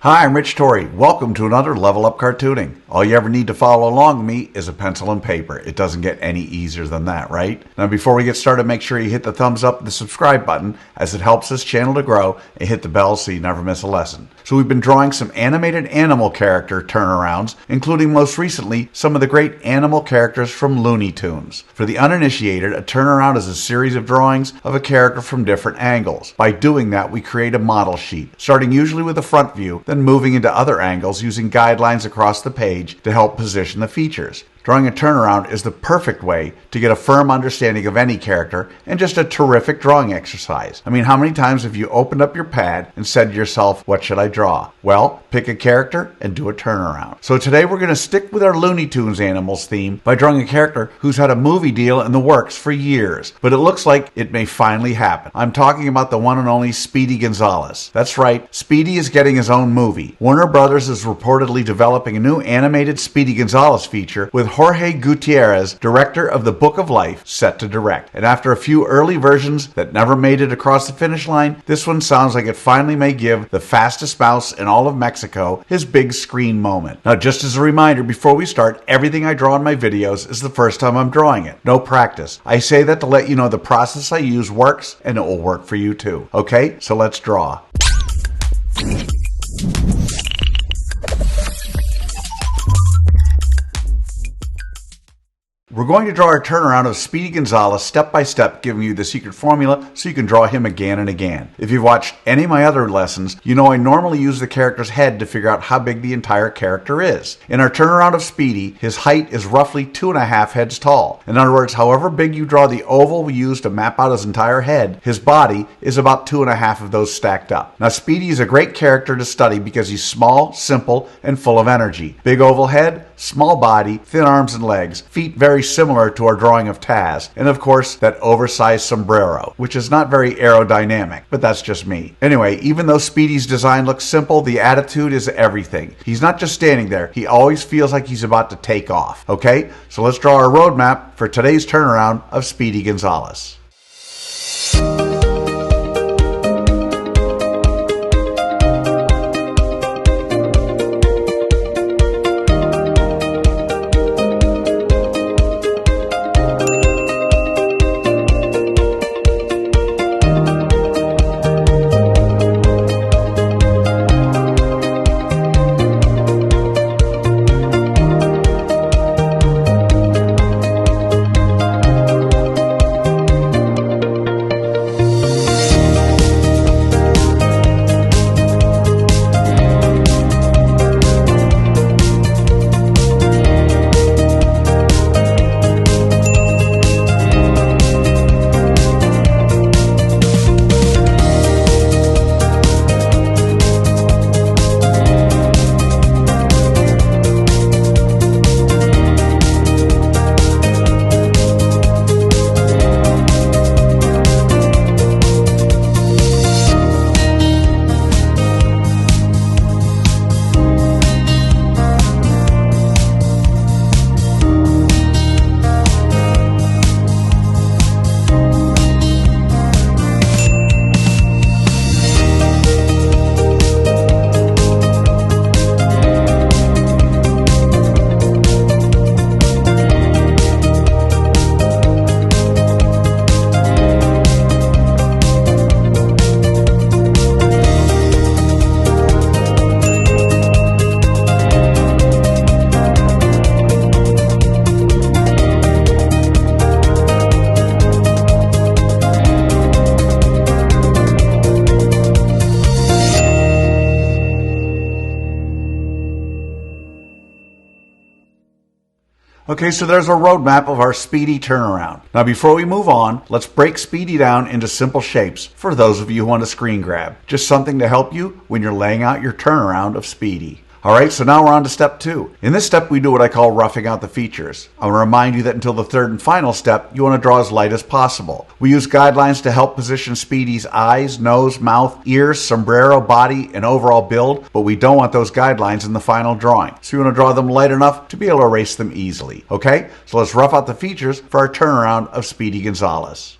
Hi, I'm Rich Torrey. Welcome to another Level Up Cartooning. All you ever need to follow along with me is a pencil and paper. It doesn't get any easier than that, right? Now, before we get started, make sure you hit the thumbs up and the subscribe button, as it helps this channel to grow, and hit the bell so you never miss a lesson. So we've been drawing some animated animal character turnarounds, including most recently some of the great animal characters from Looney Tunes. For the uninitiated, a turnaround is a series of drawings of a character from different angles. By doing that, we create a model sheet, starting usually with a front view, then moving into other angles using guidelines across the page to help position the features. Drawing a turnaround is the perfect way to get a firm understanding of any character and just a terrific drawing exercise. I mean, how many times have you opened up your pad and said to yourself, what should I draw? Well, pick a character and do a turnaround. So today we're going to stick with our Looney Tunes animals theme by drawing a character who's had a movie deal in the works for years, but it looks like it may finally happen. I'm talking about the one and only Speedy Gonzales. That's right, Speedy is getting his own movie. Warner Brothers is reportedly developing a new animated Speedy Gonzales feature with Jorge Gutierrez, director of The Book of Life, set to direct. And after a few early versions that never made it across the finish line, this one sounds like it finally may give the fastest mouse in all of Mexico his big screen moment. Now, just as a reminder, before we start, everything I draw in my videos is the first time I'm drawing it. No practice. I say that to let you know the process I use works, and it will work for you too. Okay, so let's draw. We're going to draw our turnaround of Speedy Gonzales step by step, giving you the secret formula so you can draw him again and again. If you've watched any of my other lessons, you know I normally use the character's head to figure out how big the entire character is. In our turnaround of Speedy, his height is roughly 2.5 heads tall. In other words, however big you draw the oval we use to map out his entire head, his body is about 2.5 of those stacked up. Now, Speedy is a great character to study because he's small, simple, and full of energy. Big oval head, small body, thin arms and legs, feet very similar to our drawing of Taz, and of course that oversized sombrero, which is not very aerodynamic, but that's just me. Anyway, even though Speedy's design looks simple, the attitude is everything. He's not just standing there, he always feels like he's about to take off. Okay, so let's draw our roadmap for today's turnaround of Speedy Gonzales. Okay, so there's a roadmap of our Speedy turnaround. Now before we move on, let's break Speedy down into simple shapes for those of you who want a screen grab. Just something to help you when you're laying out your turnaround of Speedy. Alright, so now we're on to step 2. In this step we do what I call roughing out the features. I want to remind you that until the third and final step, you want to draw as light as possible. We use guidelines to help position Speedy's eyes, nose, mouth, ears, sombrero, body, and overall build, but we don't want those guidelines in the final drawing. So you want to draw them light enough to be able to erase them easily. Okay, so let's rough out the features for our turnaround of Speedy Gonzales.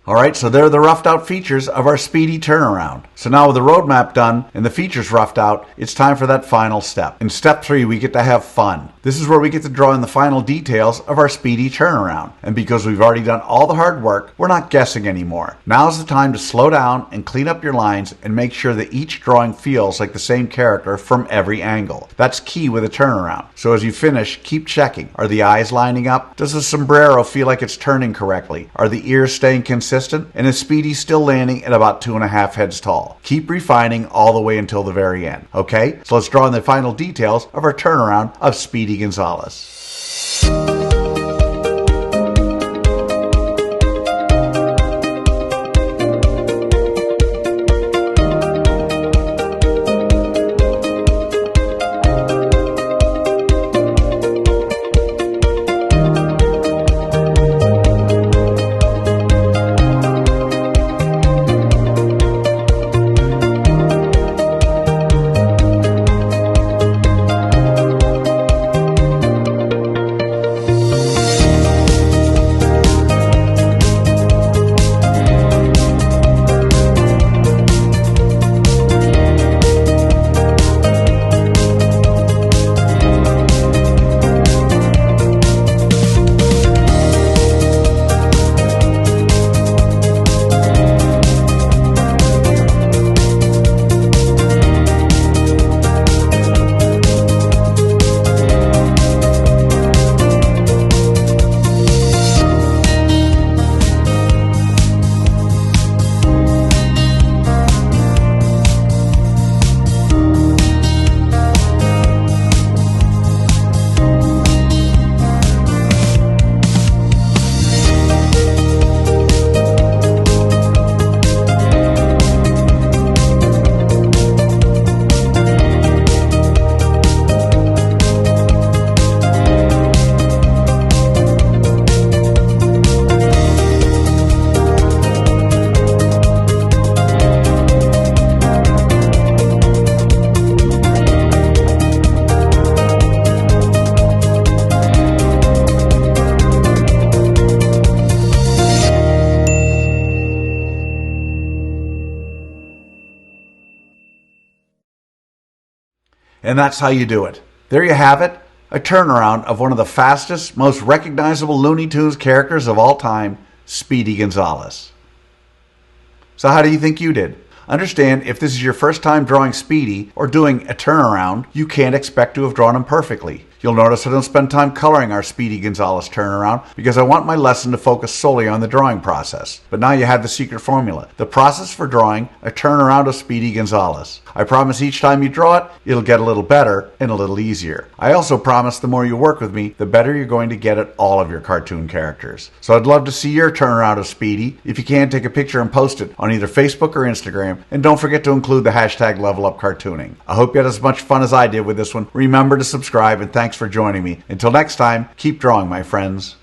Alright, so there are the roughed out features of our Speedy turnaround. So now with the roadmap done and the features roughed out, it's time for that final step. In step 3, we get to have fun. This is where we get to draw in the final details of our Speedy turnaround. And because we've already done all the hard work, we're not guessing anymore. Now's the time to slow down and clean up your lines and make sure that each drawing feels like the same character from every angle. That's key with a turnaround. So as you finish, keep checking. Are the eyes lining up? Does the sombrero feel like it's turning correctly? Are the ears staying consistent? And is Speedy still landing at about 2.5 heads tall? Keep refining all the way until the very end. Okay, so let's draw in the final details of our turnaround of Speedy Gonzales. And that's how you do it. There you have it, a turnaround of one of the fastest, most recognizable Looney Tunes characters of all time, Speedy Gonzales. So how do you think you did? Understand, if this is your first time drawing Speedy or doing a turnaround, you can't expect to have drawn him perfectly. You'll notice I don't spend time coloring our Speedy Gonzales turnaround because I want my lesson to focus solely on the drawing process. But now you have the secret formula, the process for drawing a turnaround of Speedy Gonzales. I promise each time you draw it, it'll get a little better and a little easier. I also promise the more you work with me, the better you're going to get at all of your cartoon characters. So I'd love to see your turnaround of Speedy. If you can, take a picture and post it on either Facebook or Instagram. And don't forget to include the hashtag #LevelUpCartooning. I hope you had as much fun as I did with this one. Remember to subscribe, and thanks for joining me. Until next time, keep drawing, my friends.